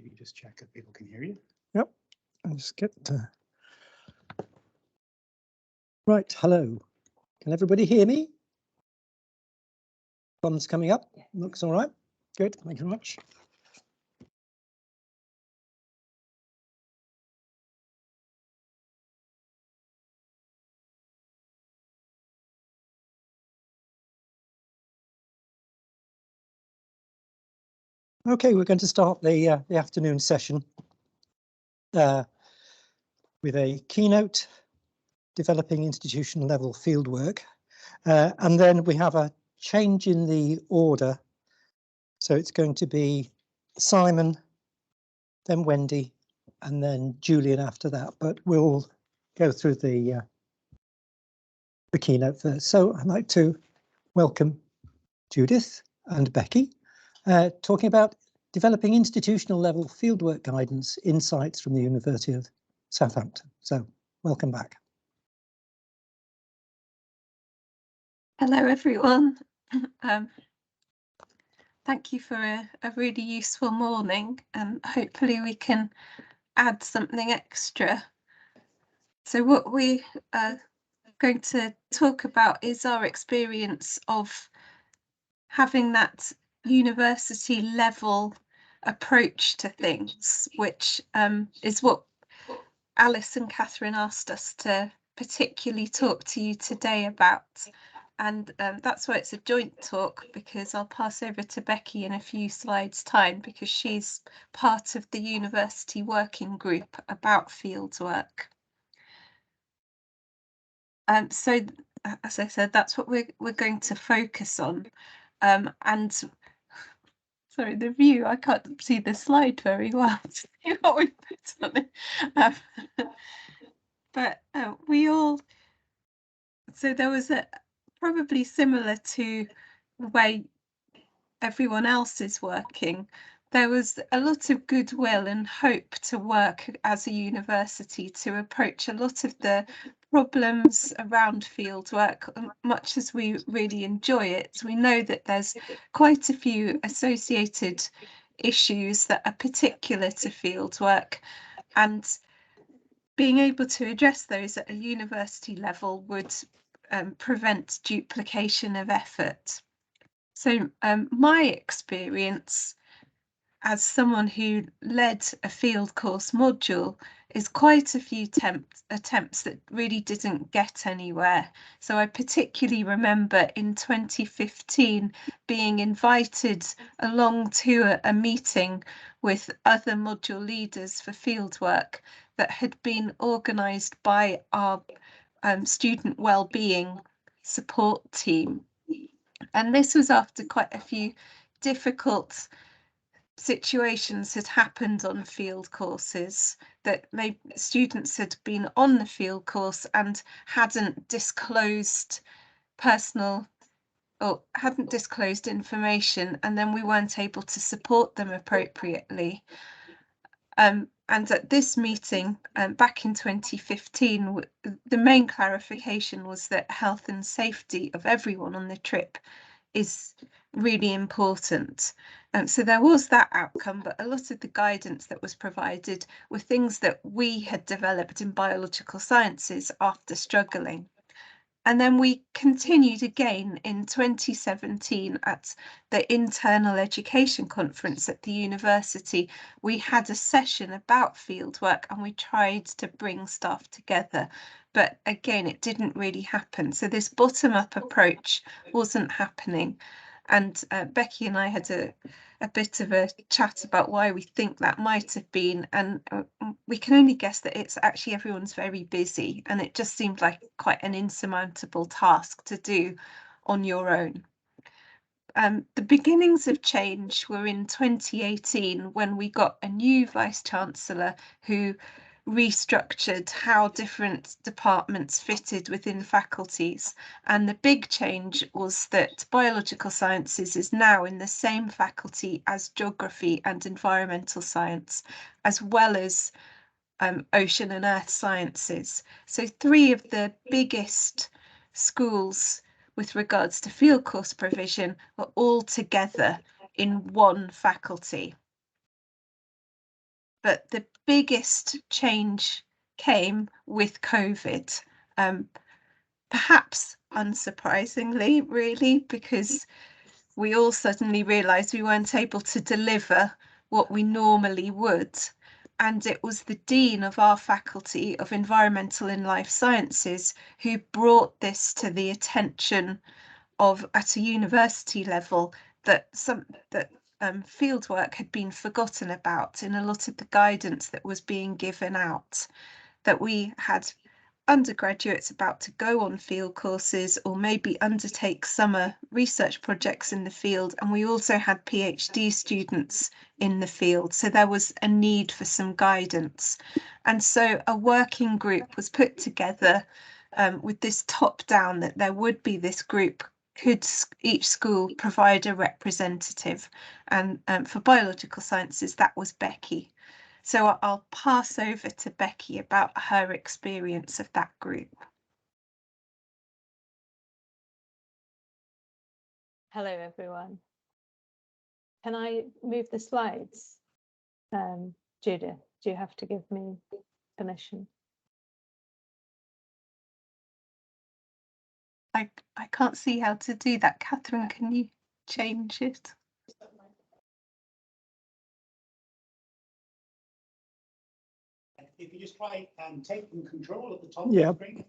You just check that people can hear you. Yep. I'll just get right. Hello. Can everybody hear me? Thumbs coming up. Looks all right. Good. Thank you very much. Okay, we're going to start the afternoon session with a keynote, developing institutional level fieldwork, and then we have a change in the order. So it's going to be Simon, then Wendy, and then Julian after that. But we'll go through the keynote first. So I'd like to welcome Judith and Becky, talking about developing institutional level fieldwork guidance insights from the University of Southampton. So welcome back. Hello everyone. Thank you for a really useful morning, and hopefully we can add something extra. So what we are going to talk about is our experience of having that university level approach to things, which is what Alice and Catherine asked us to particularly talk to you today about. And that's why it's a joint talk, because I'll pass over to Becky in a few slides' time, because she's part of the university working group about fieldwork. So, as I said, that's what we're going to focus on. And sorry, the view, I can't see the slide very well. See what we put on it. But we all, so there was a probably similar to the way everyone else is working. There was a lot of goodwill and hope to work as a university to approach a lot of the problems around fieldwork. Much as we really enjoy it, we know that there's quite a few associated issues that are particular to fieldwork, and being able to address those at a university level would prevent duplication of effort. So my experience as someone who led a field course module is quite a few attempts that really didn't get anywhere. So I particularly remember in 2015 being invited along to a meeting with other module leaders for fieldwork that had been organised by our student wellbeing support team. And this was after quite a few difficult situations had happened on field courses, that maybe students had been on the field course and hadn't disclosed hadn't disclosed information, and then we weren't able to support them appropriately. And at this meeting back in 2015, the main clarification was that health and safety of everyone on the trip is really important. So there was that outcome, but a lot of the guidance that was provided were things that we had developed in biological sciences after struggling. And then we continued again in 2017 at the Internal Education Conference at the university. We had a session about fieldwork and we tried to bring staff together. But again, it didn't really happen. So this bottom-up approach wasn't happening. And Becky and I had a bit of a chat about why we think that might have been, and we can only guess that it's actually everyone's very busy, and it just seemed like quite an insurmountable task to do on your own. The beginnings of change were in 2018 when we got a new Vice-Chancellor who restructured how different departments fitted within faculties, and the big change was that biological sciences is now in the same faculty as geography and environmental science, as well as ocean and earth sciences. So 3 of the biggest schools with regards to field course provision were all together in one faculty. but the biggest change came with COVID. Perhaps unsurprisingly, really, because we all suddenly realised we weren't able to deliver what we normally would. And it was the Dean of our Faculty of Environmental and Life Sciences who brought this to the attention of, at a university level, that fieldwork had been forgotten about in a lot of the guidance that was being given out, that we had undergraduates about to go on field courses or maybe undertake summer research projects in the field, and we also had PhD students in the field, so there was a need for some guidance. And so a working group was put together with this top down, that there would be this group, could each school provide a representative, and for biological sciences that was Becky. So I'll pass over to Becky about her experience of that group. Hello, everyone. Can I move the slides? Judith, do you have to give me permission? I can't see how to do that. Catherine, can you change it? If you just try and taking control at the top Yeah. of the screen,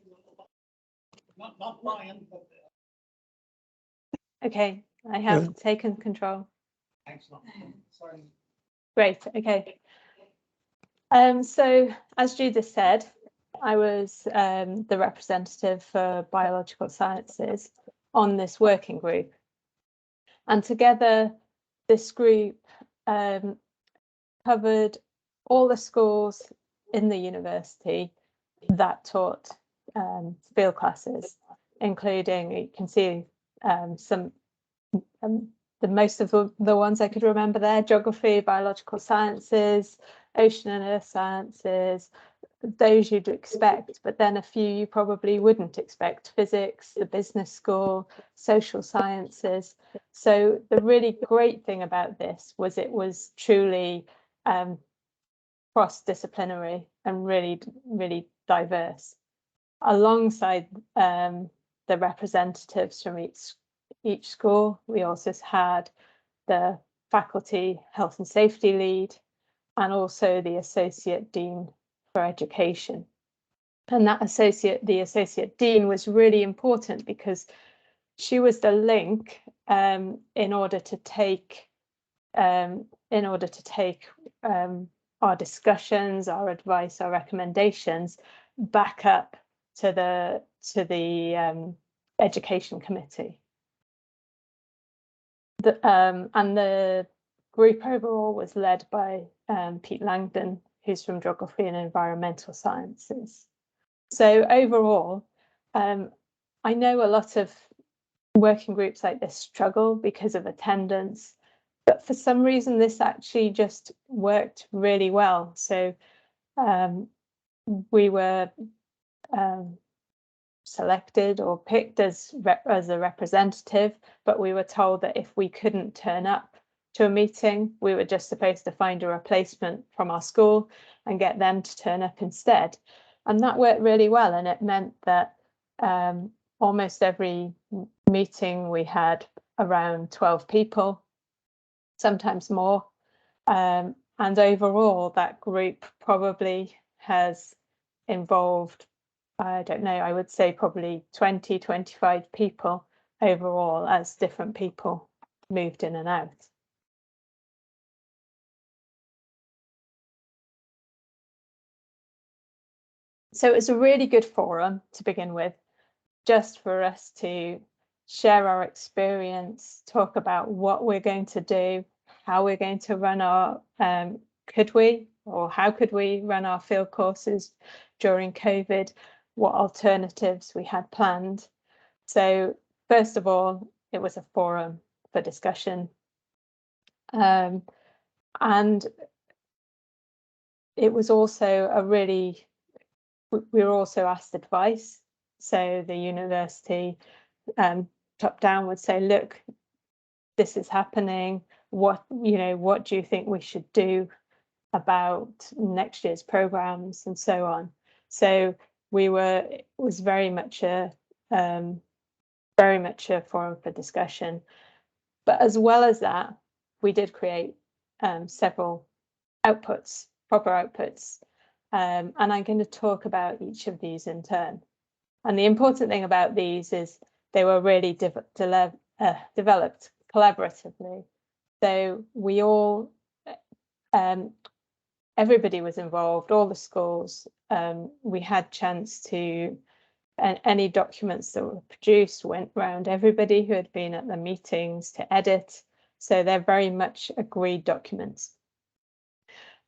not Brian, but Okay, I have taken control. excellent. Sorry. Great, okay. So as Judith said, I was the representative for biological sciences on this working group. And together, this group covered all the schools in the university that taught field classes, including, you can see some, the most of the ones I could remember there: geography, biological sciences, ocean and earth sciences, those you'd expect, but then a few you probably wouldn't expect: physics, the business school, social sciences. So the really great thing about this was it was truly cross-disciplinary and really diverse. Alongside the representatives from each school, we also had the faculty health and safety lead and also the associate dean for education. And that the associate dean was really important because she was the link in order to take our discussions, our advice, our recommendations back up to the education committee. And the group overall was led by Pete Langdon, who's from Geography and Environmental Sciences. So overall, I know a lot of working groups like this struggle because of attendance, but for some reason this actually just worked really well. So we were selected or picked as a representative, but we were told that if we couldn't turn up to a meeting, we were just supposed to find a replacement from our school and get them to turn up instead. And that worked really well, and it meant that almost every meeting we had around 12 people, sometimes more. And overall, that group probably has involved, I don't know, I would say probably 20, 25 people overall, as different people moved in and out. So it was a really good forum to begin with, just for us to share our experience, talk about what we're going to do, how we're going to run our, how could we run our field courses during COVID, what alternatives we had planned. So first of all, it was a forum for discussion. And it was also we were also asked advice. So the university top down would say, look, this is happening. What do you think we should do? about next year's programs and so on. So it was very much a forum for discussion. But as well as that, we did create several outputs, proper outputs. And I'm going to talk about each of these in turn. And the important thing about these is they were really developed collaboratively. So we all, everybody was involved, all the schools. We had chance to, and any documents that were produced went round everybody who had been at the meetings to edit. So they're very much agreed documents.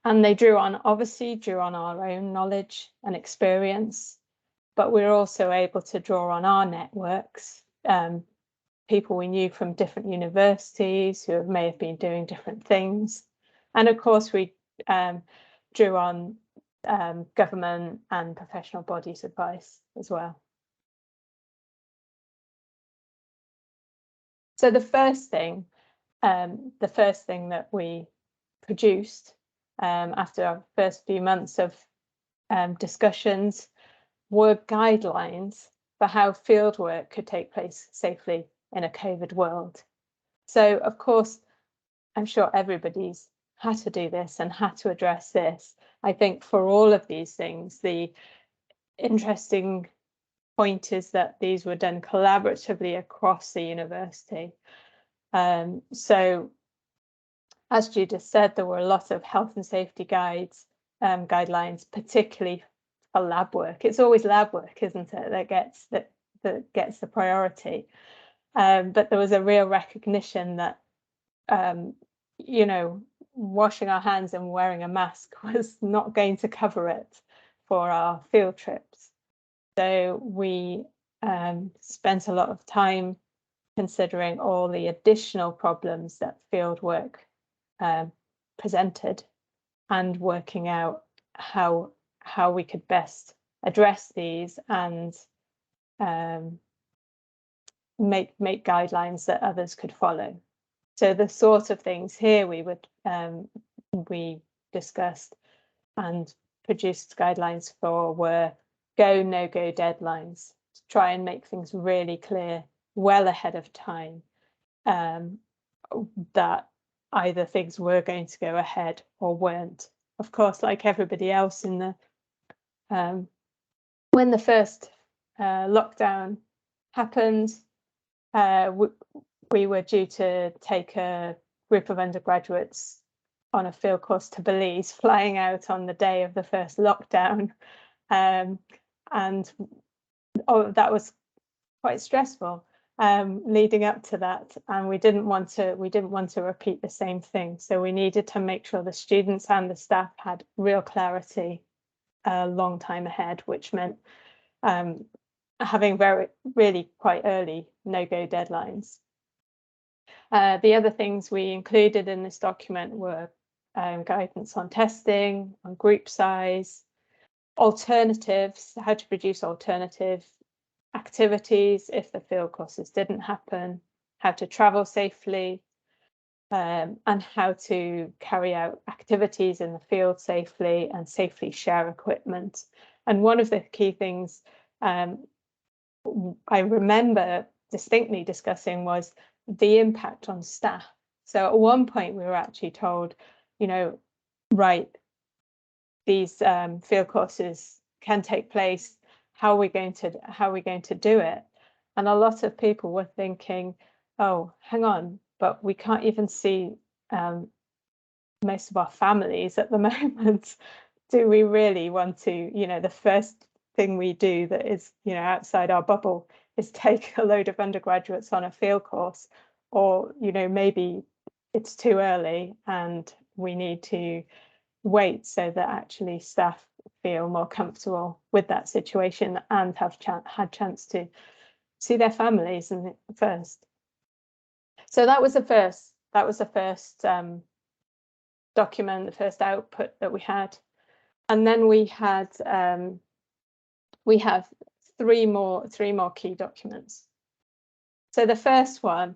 And they obviously drew on our own knowledge and experience, but we were also able to draw on our networks, people we knew from different universities who may have been doing different things. And of course, we drew on government and professional bodies' advice as well. So the first thing that we produced after our first few months of discussions were guidelines for how fieldwork could take place safely in a COVID world. So, of course, I'm sure everybody's had to do this and had to address this. I think for all of these things, the interesting point is that these were done collaboratively across the university. So, as Judith said, there were a lot of health and safety guidelines, particularly for lab work. It's always lab work, isn't it, that gets the priority. But there was a real recognition that, you know, washing our hands and wearing a mask was not going to cover it for our field trips. So we spent a lot of time considering all the additional problems that fieldwork presented and working out how we could best address these and make guidelines that others could follow. So the sort of things here we discussed and produced guidelines for were go, no-go deadlines to try and make things really clear well ahead of time that either things were going to go ahead or weren't. Of course, like everybody else in the when the first lockdown happened, we were due to take a group of undergraduates on a field course to Belize, flying out on the day of the first lockdown, and that was quite stressful leading up to that, and we didn't want to repeat the same thing. So we needed to make sure the students and the staff had real clarity a long time ahead, which meant having really quite early no-go deadlines. The other things we included in this document were guidance on testing, on group size, alternatives, how to produce alternative activities if the field courses didn't happen, how to travel safely, and how to carry out activities in the field safely and safely share equipment. And one of the key things I remember distinctly discussing was the impact on staff. So at one point we were actually told, you know, right, these field courses can take place. How are we going to do it? And a lot of people were thinking, oh, hang on, but we can't even see most of our families at the moment. Do we really want to, you know, the first thing we do that is, you know, outside our bubble is take a load of undergraduates on a field course? Or, you know, maybe it's too early and we need to wait so that actually staff feel more comfortable with that situation and have had chance to see their families first. So that was the first document, the first output that we had. And then we have three more key documents. So the first one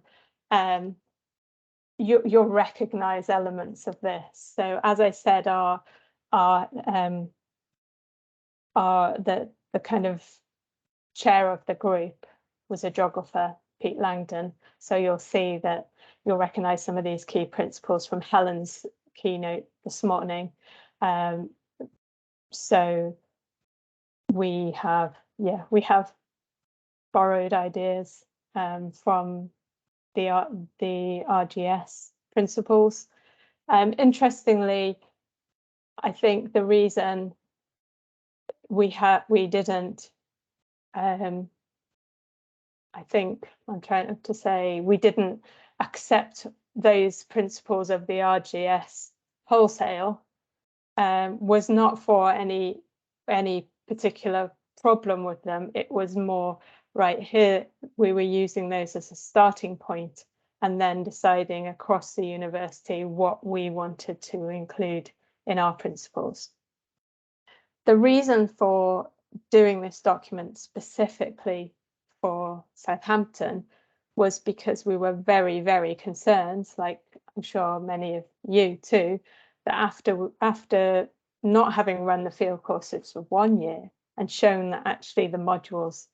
you'll recognise elements of this. So as I said, the kind of chair of the group was a geographer, Pete Langdon. So you'll see that you'll recognise some of these key principles from Helen's keynote this morning. So we have borrowed ideas from the RGS principles. Interestingly, I think the reason we didn't, I think I'm trying to say, we didn't accept those principles of the RGS wholesale was not for any particular problem with them. It was more, right here, we were using those as a starting point and then deciding across the university what we wanted to include in our principles. The reason for doing this document specifically for Southampton was because we were very, very concerned, like I'm sure many of you too, that after not having run the field courses for 1 year and shown that actually the modules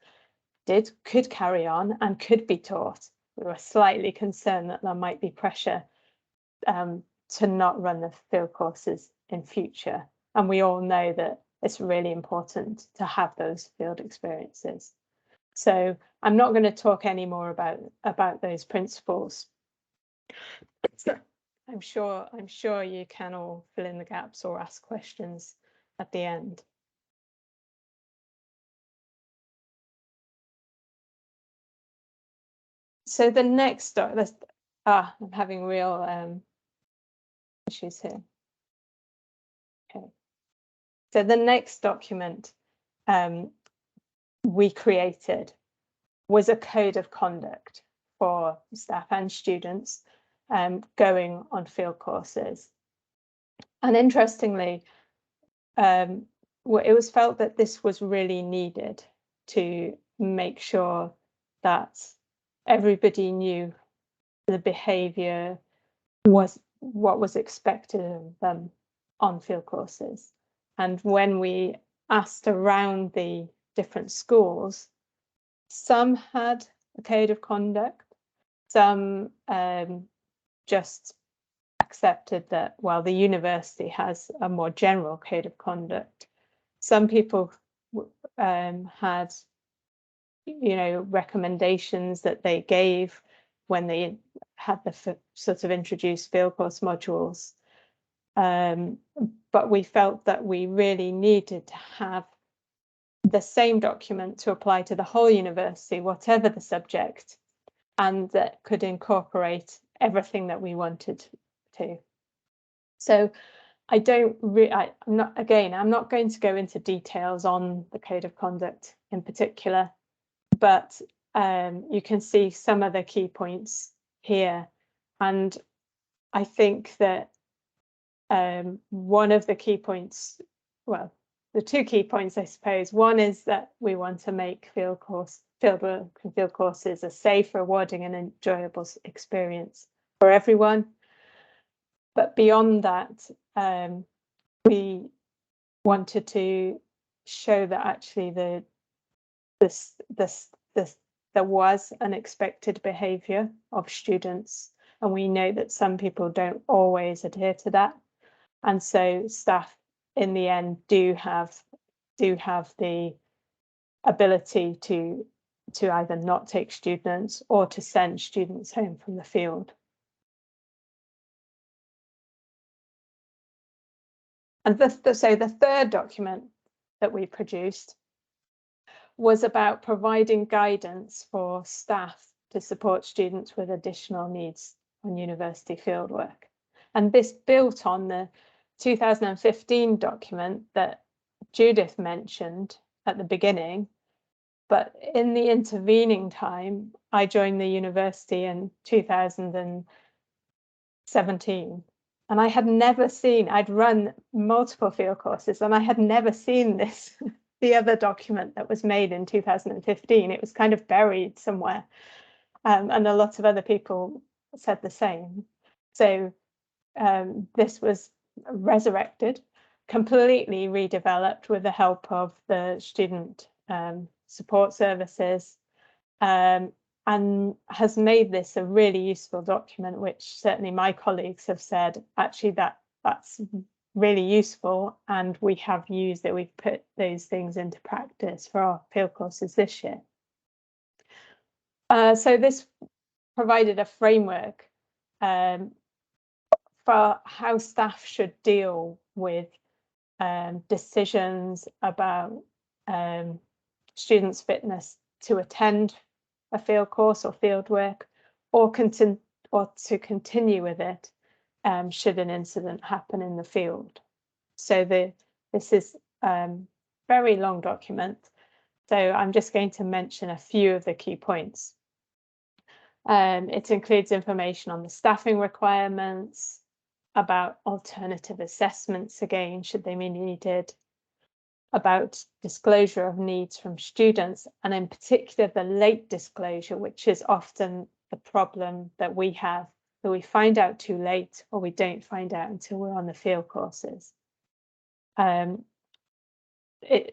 could carry on and could be taught, we were slightly concerned that there might be pressure to not run the field courses in future. And we all know that it's really important to have those field experiences. So I'm not going to talk any more about those principles. I'm sure you can all fill in the gaps or ask questions at the end. So the next I'm having real issues here. Okay. So the next document we created was a code of conduct for staff and students going on field courses. And interestingly, it was felt that this was really needed to make sure that everybody knew the behaviour was what was expected of them on field courses. And when we asked around the different schools, some had a code of conduct, some just accepted that, well, the university has a more general code of conduct. Some people had, recommendations that they gave when they had the sort of introduced field course modules. But we felt that we really needed to have the same document to apply to the whole university, whatever the subject, and that could incorporate everything that we wanted to. So I'm not going to go into details on the code of conduct in particular, but you can see some of the key points here. And I think that one of the key points, well, the two key points, I suppose, one is that we want to make field courses a safe, rewarding and enjoyable experience for everyone. But beyond that, we wanted to show that actually there was an expected behaviour of students, and we know that some people don't always adhere to that, and so staff in the end do have the ability to either not take students or to send students home from the field. And so the third document that we produced was about providing guidance for staff to support students with additional needs on university fieldwork. And this built on the 2015 document that Judith mentioned at the beginning. But in the intervening time, I joined the university in 2017. And I had never seen, I'd run multiple field courses, and I had never seen this, the other document that was made in 2015. It was kind of buried somewhere. And a lot of other people said the same. So this was resurrected, completely redeveloped with the help of the student support services, and has made this a really useful document, which certainly my colleagues have said, actually, that's really useful, and we have used it. We've put those things into practice for our field courses this year. So this provided a framework for how staff should deal with decisions about students' fitness to attend a field course or field work, or to continue with it should an incident happen in the field. So this is very long document. So I'm just going to mention a few of the key points. It includes information on the staffing requirements, about alternative assessments, again, should they be needed, about disclosure of needs from students, and in particular the late disclosure, which is often the problem that we have, that we find out too late, or we don't find out until we're on the field courses. It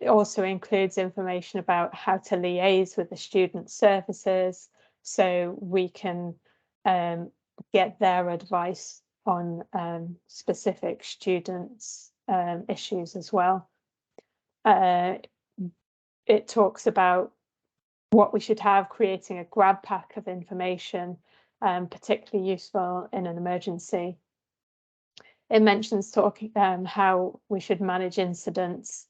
also includes information about how to liaise with the student services, so we can get their advice on specific students' issues as well. It talks about what we should have, creating a grab pack of information, particularly useful in an emergency. It mentions how we should manage incidents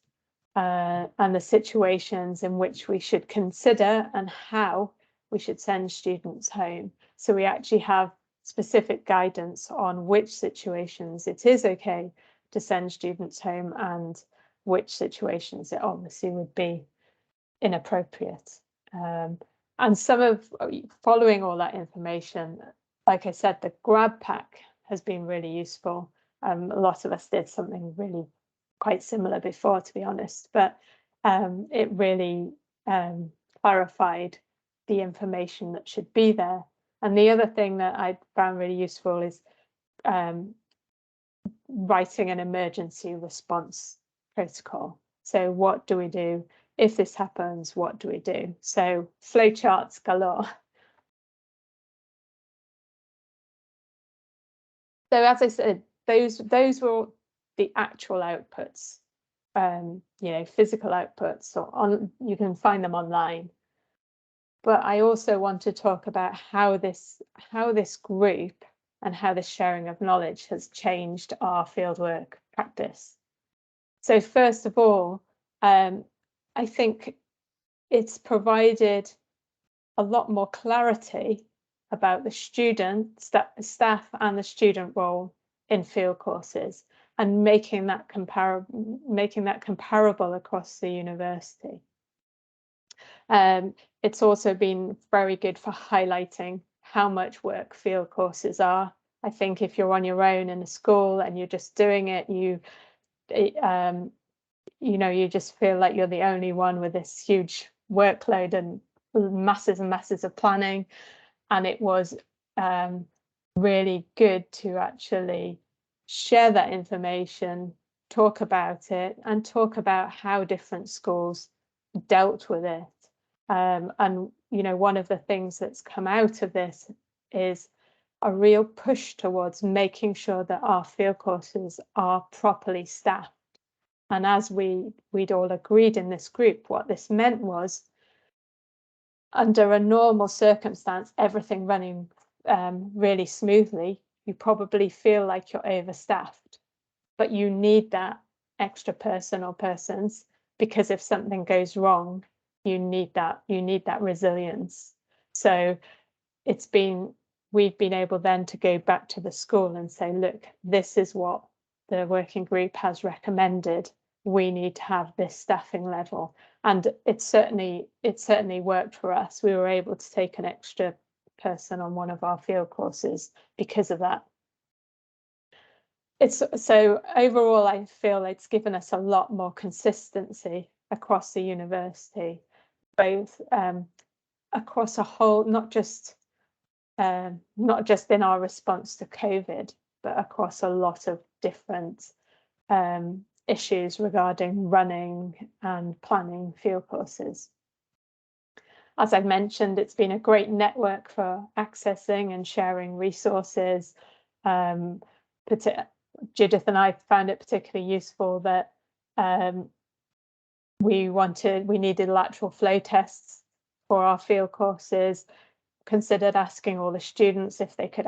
and the situations in which we should consider and how we should send students home. So we actually have specific guidance on which situations it is okay to send students home and which situations it obviously would be inappropriate. And some of following all that information, like I said, the grab pack has been really useful. A lot of us did something really quite similar before, to be honest, but it really clarified the information that should be there. And the other thing that I found really useful is writing an emergency response protocol. So what do we do if this happens? What do we do? So flowcharts galore. So as I said, those were the actual outputs, physical outputs, or you can find them online. But I also want to talk about how this group and how the sharing of knowledge has changed our fieldwork practice. So first of all, I think it's provided a lot more clarity about the student, staff and the student role in field courses, and making that comparable across the university. It's also been very good for highlighting how much work field courses are. I think if you're on your own in a school and you're just doing it, you just feel like you're the only one with this huge workload and masses and masses of planning. And it was really good to actually share that information, talk about it, and talk about how different schools dealt with it. And one of the things that's come out of this is a real push towards making sure that our field courses are properly staffed. And as we'd all agreed in this group, what this meant was, under a normal circumstance, everything running really smoothly, you probably feel like you're overstaffed, but you need that extra person or persons, because if something goes wrong, you need that resilience. So we've been able then to go back to the school and say, look, this is what the working group has recommended. We need to have this staffing level, and it certainly worked for us. We were able to take an extra person on one of our field courses because of that. So overall, I feel it's given us a lot more consistency across the university, both across a whole, not just not just in our response to COVID, but across a lot of different issues regarding running and planning field courses. As I've mentioned, it's been a great network for accessing and sharing resources. Judith and I found it particularly useful that we needed lateral flow tests for our field courses, considered asking all the students if they could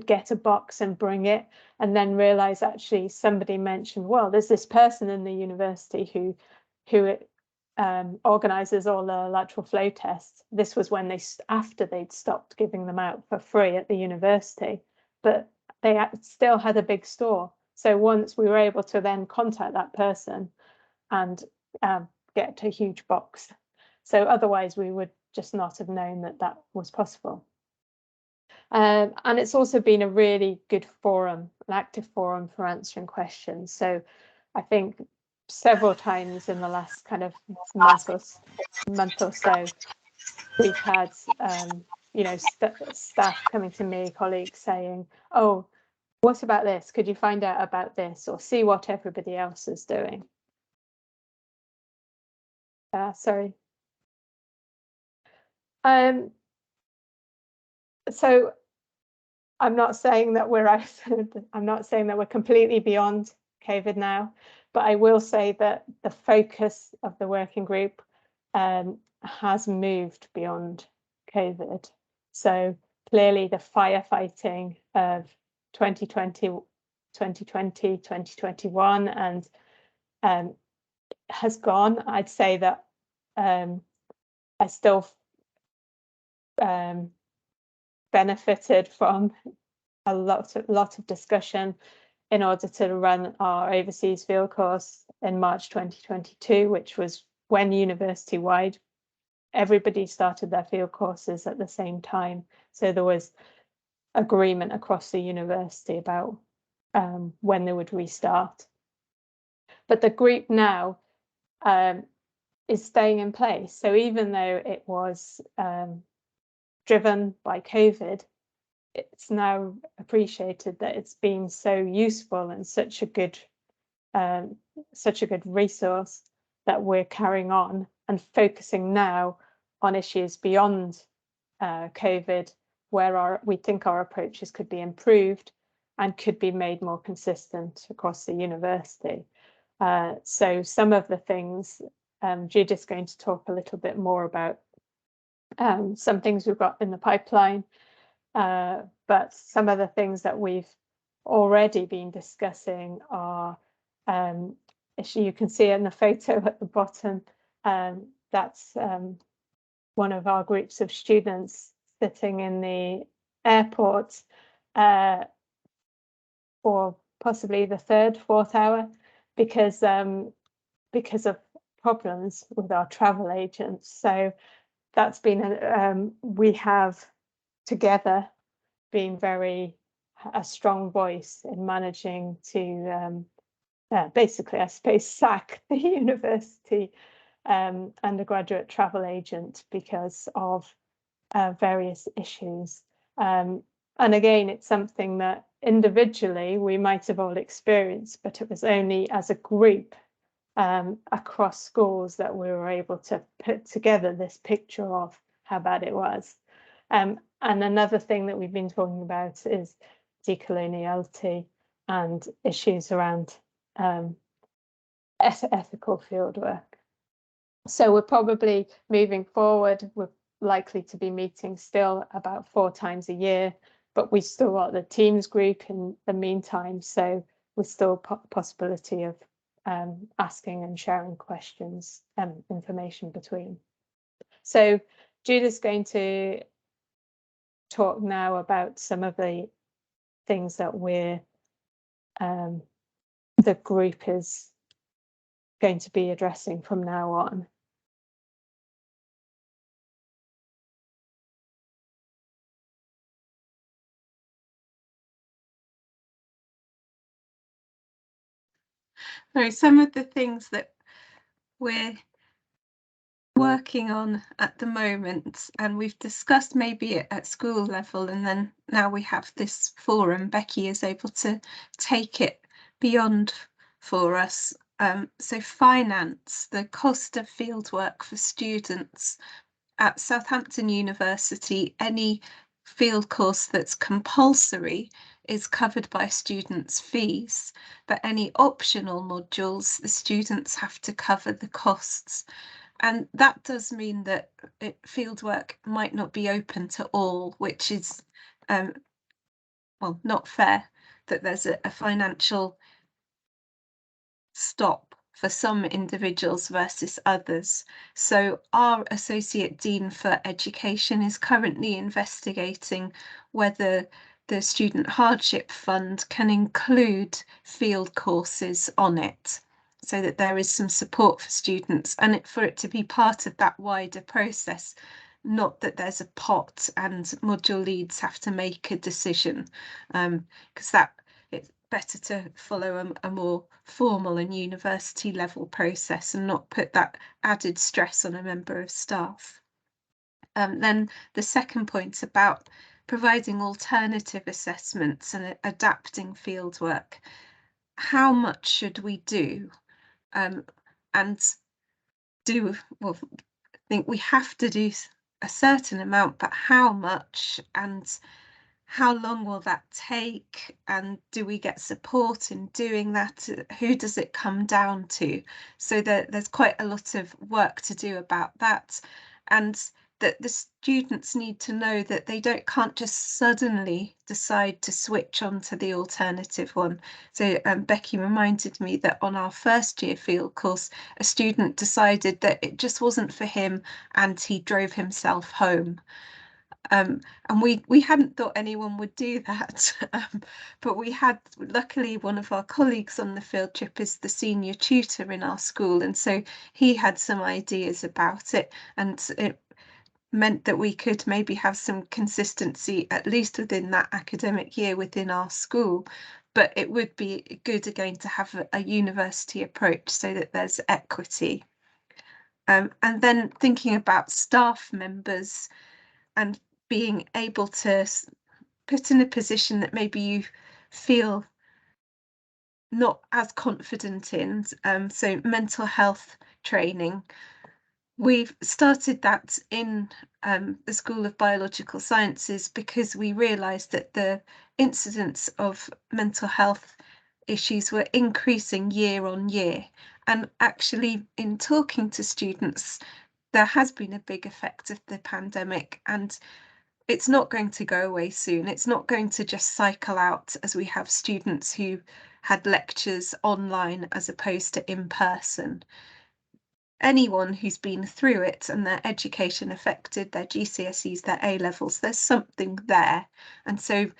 get a box and bring it, and then realize actually somebody mentioned, well, there's this person in the university who organizes all the lateral flow tests. This was when after they'd stopped giving them out for free at the university, but they still had a big store. So once we were able to then contact that person and get a huge box. So otherwise we would just not have known that that was possible. And it's also been a really good forum, an active forum for answering questions. So I think several times in the last kind of month or so, we've had staff coming to me, colleagues saying, oh, what about this? Could you find out about this, or see what everybody else is doing? Sorry. So I'm not saying that we're completely beyond COVID now, but I will say that the focus of the working group has moved beyond COVID. So clearly the firefighting of 2020, 2021 and has gone. I'd say that I still benefited from a lot of discussion in order to run our overseas field course in March 2022, which was when university-wide everybody started their field courses at the same time. So there was agreement across the university about when they would restart. But the group now is staying in place. So even though it was driven by COVID, it's now appreciated that it's been so useful and such a good resource that we're carrying on and focusing now on issues beyond COVID, where we think our approaches could be improved and could be made more consistent across the university. So some of the things Judith's going to talk a little bit more about, some things we've got in the pipeline, but some of the things that we've already been discussing are, as you can see in the photo at the bottom, that's one of our groups of students sitting in the airport for possibly the 3rd, 4th hour because of problems with our travel agents. So that's been we have together been a strong voice in managing to basically, I suppose, sack the university undergraduate travel agent because of various issues. And again, it's something that individually we might have all experienced, but it was only as a group across schools that we were able to put together this picture of how bad it was. And another thing that we've been talking about is decoloniality and issues around ethical fieldwork. So we're probably moving forward. We're likely to be meeting still about 4 times a year, but we still got the Teams group in the meantime. So there's still possibility of asking and sharing questions and information between. So Judith's going to talk now about some of the things that the group is going to be addressing from now on. So some of the things that we're working on at the moment, and we've discussed maybe at school level, and then now we have this forum. Becky is able to take it beyond for us. So finance, the cost of fieldwork for students at Southampton University, any field course that's compulsory is covered by students' fees, but any optional modules, the students have to cover the costs. And that does mean that fieldwork might not be open to all, which is, well, not fair, that there's a financial stop for some individuals versus others. So our Associate Dean for Education is currently investigating whether the Student Hardship Fund can include field courses on it, so that there is some support for students, and for it to be part of that wider process, not that there's a pot and module leads have to make a decision, because it's better to follow a more formal and university level process and not put that added stress on a member of staff. Then the second point about providing alternative assessments and adapting fieldwork. How much should we do? And well, I think we have to do a certain amount, but how much and how long will that take? And do we get support in doing that? Who does it come down to? So there's quite a lot of work to do about that, and that the students need to know that they can't just suddenly decide to switch on to the alternative one. So Becky reminded me that on our first year field course, a student decided that it just wasn't for him and he drove himself home. And we hadn't thought anyone would do that, but we had, luckily, one of our colleagues on the field trip is the senior tutor in our school, and so he had some ideas about it, and it meant that we could maybe have some consistency, at least within that academic year within our school. But it would be good again to have a university approach so that there's equity. And then thinking about staff members and being able to put in a position that maybe you feel not as confident in. So mental health training. We've started that in the School of Biological Sciences because we realised that the incidence of mental health issues were increasing year on year. And actually, in talking to students, there has been a big effect of the pandemic, and it's not going to go away soon. It's not going to just cycle out as we have students who had lectures online as opposed to in person. Anyone who's been through it and their education affected, their GCSEs, their A-levels, there's something there. And so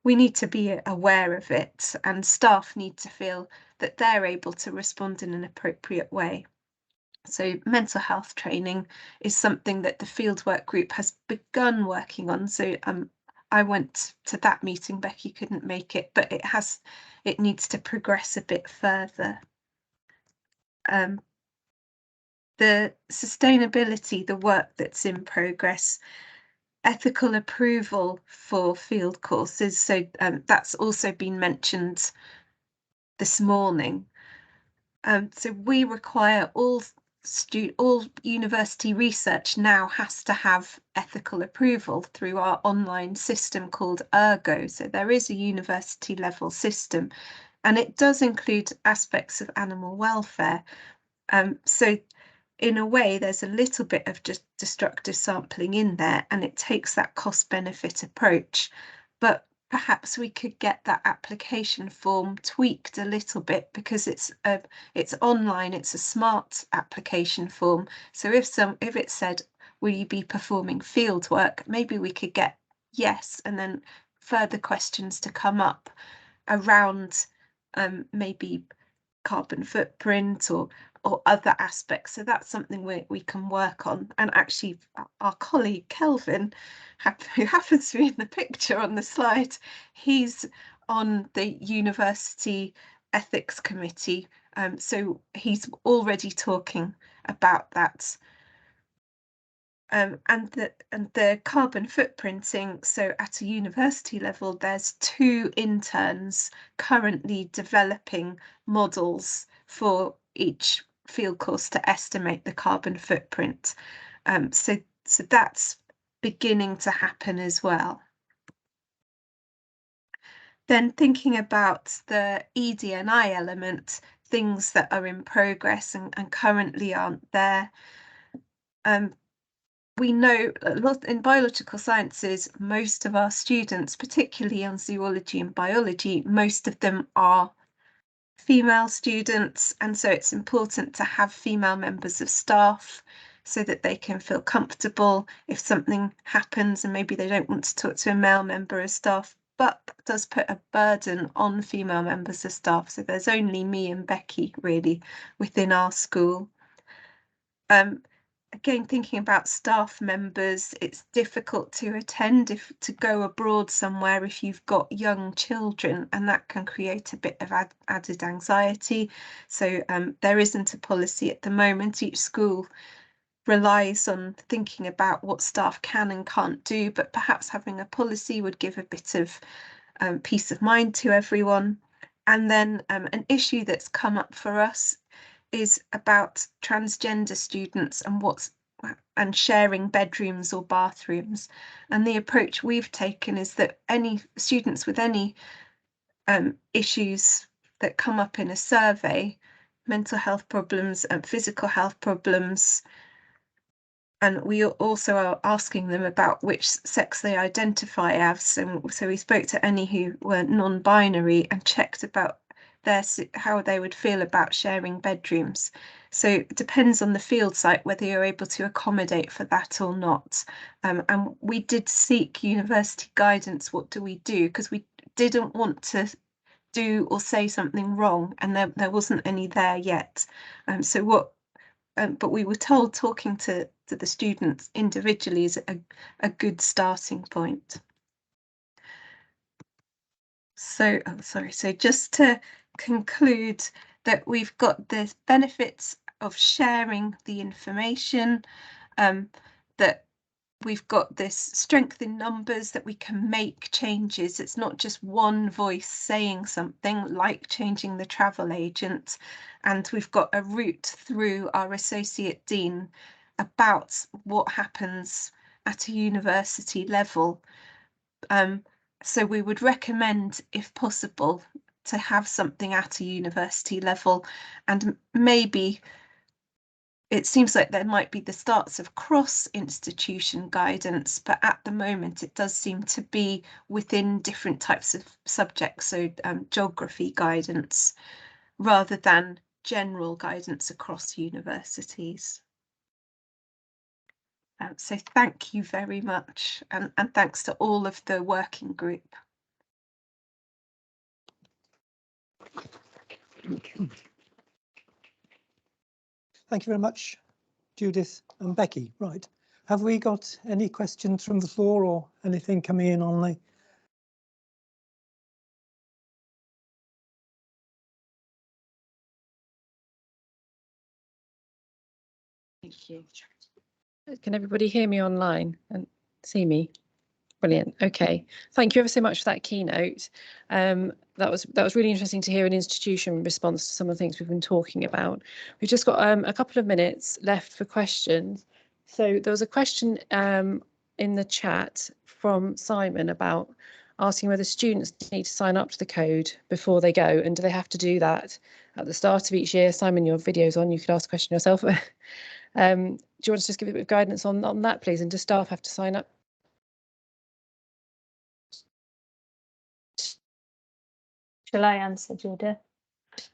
we need to be aware of it, and staff need to feel that they're able to respond in an appropriate way. So mental health training is something that the fieldwork group has begun working on. So I went to that meeting, Becky couldn't make it, but it needs to progress a bit further. The sustainability, the work that's in progress, ethical approval for field courses. So that's also been mentioned this morning. So we require all university research now has to have ethical approval through our online system called Ergo. So there is a university level system, and it does include aspects of animal welfare. So in a way, there's a little bit of just destructive sampling in there, and it takes that cost benefit approach. But perhaps we could get that application form tweaked a little bit, because it's online, it's a smart application form. So if it said, will you be performing field work, maybe we could get yes, and then further questions to come up around maybe carbon footprint or other aspects. So that's something we can work on. And actually our colleague Kelvin, who happens to be in the picture on the slide, he's on the university ethics committee, so he's already talking about that. and the carbon footprinting. So at a university level, there's 2 interns currently developing models for each field course to estimate the carbon footprint. So that's beginning to happen as well. Then thinking about the ED&I element, things that are in progress and currently aren't there. We know a lot in biological sciences, most of our students, particularly on zoology and biology, most of them are female students, and so it's important to have female members of staff so that they can feel comfortable if something happens and maybe they don't want to talk to a male member of staff, but that does put a burden on female members of staff. So there's only me and Becky really within our school. Again, thinking about staff members, it's difficult to attend to go abroad somewhere if you've got young children, and that can create a bit of added anxiety. So there isn't a policy at the moment. Each school relies on thinking about what staff can and can't do, but perhaps having a policy would give a bit of peace of mind to everyone. And then an issue that's come up for us is about transgender students and sharing bedrooms or bathrooms. And the approach we've taken is that any students with any issues that come up in a survey, mental health problems and physical health problems, and we also are asking them about which sex they identify as. So we spoke to any who were non-binary and checked about how they would feel about sharing bedrooms. So it depends on the field site whether you're able to accommodate for that or not. And we did seek university guidance. What do we do? Because we didn't want to do or say something wrong, and there wasn't any there yet. But we were told talking to the students individually is a good starting point. So, so just to conclude that we've got the benefits of sharing the information, that we've got this strength in numbers, that we can make changes. It's not just one voice saying something, like changing the travel agent. And we've got a route through our associate dean about what happens at a university level. So we would recommend, if possible, to have something at a university level, and maybe it seems like there might be the starts of cross-institution guidance, but at the moment it does seem to be within different types of subjects, so geography guidance, rather than general guidance across universities. So thank you very much, and thanks to all of the working group. Thank you very much, Judith and Becky. Right, have we got any questions from the floor or anything coming in on the? Thank you. Can everybody hear me online and see me? Brilliant. Okay. Thank you ever so much for that keynote. That was really interesting to hear an institution response to some of the things we've been talking about. We've just got a couple of minutes left for questions. So there was a question in the chat from Simon about asking whether students need to sign up to the code before they go, and do they have to do that at the start of each year? Simon, your video's on, you could ask the question yourself. Do you want to just give a bit of guidance on that, please? And do staff have to sign up? Shall I answer, Judith?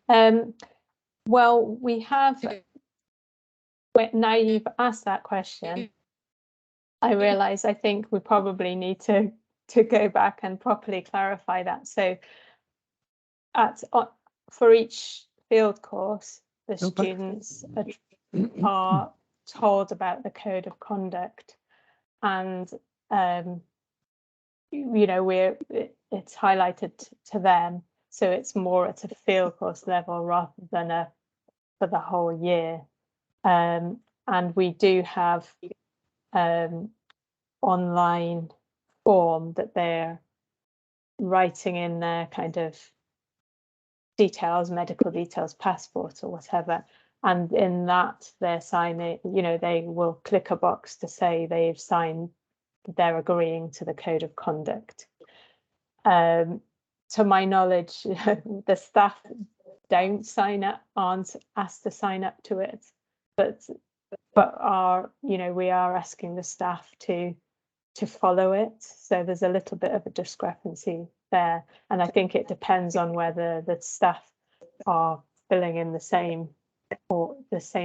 Well, we have, now you've asked that question, I realise I think we probably need to go back and properly clarify that. So for each field course, the students are told about the code of conduct, and you know, it's highlighted to them, so it's more at a field course level rather than for the whole year. And we do have online form that they're writing in their kind of details, medical details, passport or whatever, and in that they're signing, you know, they will click a box to say they've signed, they're agreeing to the code of conduct. To my knowledge, the staff don't sign up, aren't asked to sign up to it, but are, you know, we are asking the staff to follow it. So there's a little bit of a discrepancy there, and I think it depends on whether the staff are filling in the same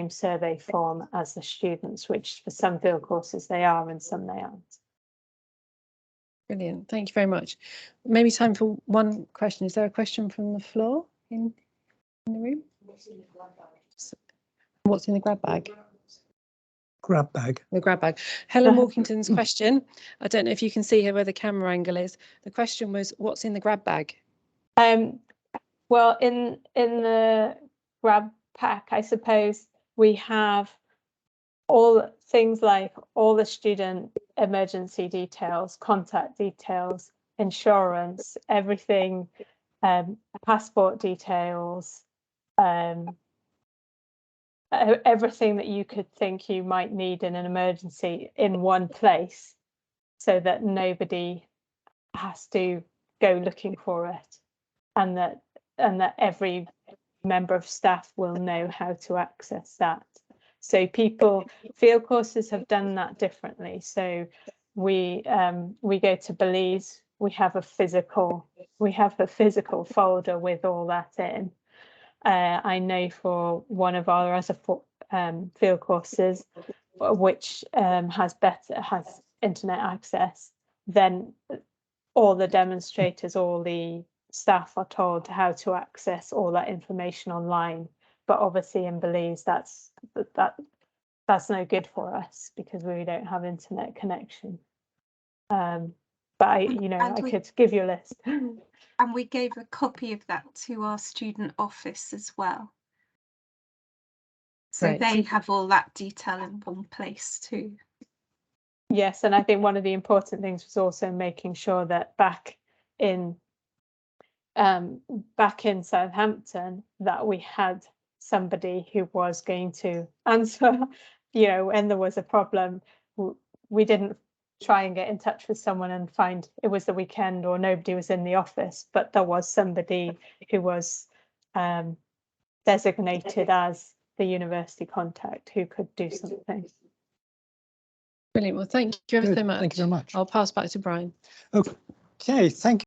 survey form as the students, which for some field courses they are and some they aren't. Brilliant, thank you very much. Maybe time for one question. Is there a question from the floor in the room? What's in the grab bag? Grab bag. The grab bag. Helen Walkington's question, I don't know if you can see here where the camera angle is. The question was, what's in the grab bag? Well, in the grab pack, I suppose we have all things like all the student emergency details, contact details, insurance, everything, passport details, everything that you could think you might need in an emergency in one place, so that nobody has to go looking for it, and that every member of staff will know how to access that. So field courses have done that differently. So we go to Belize, we have a physical folder with all that in. I know for one of our other field courses, which has internet access, then all the demonstrators, all the staff are told how to access all that information online. But obviously in Belize, that's no good for us because we don't have internet connection. But I could give you a list. And we gave a copy of that to our student office as well. So they have all that detail in one place too. Yes, and I think one of the important things was also making sure that back in Southampton that we had somebody who was going to answer, you know, when there was a problem. We didn't try and get in touch with someone and find it was the weekend or nobody was in the office, but there was somebody who was designated as the university contact who could do something. Brilliant. Well, thank you ever so much. Thank you very much. I'll pass back to Brian. Okay, thank you.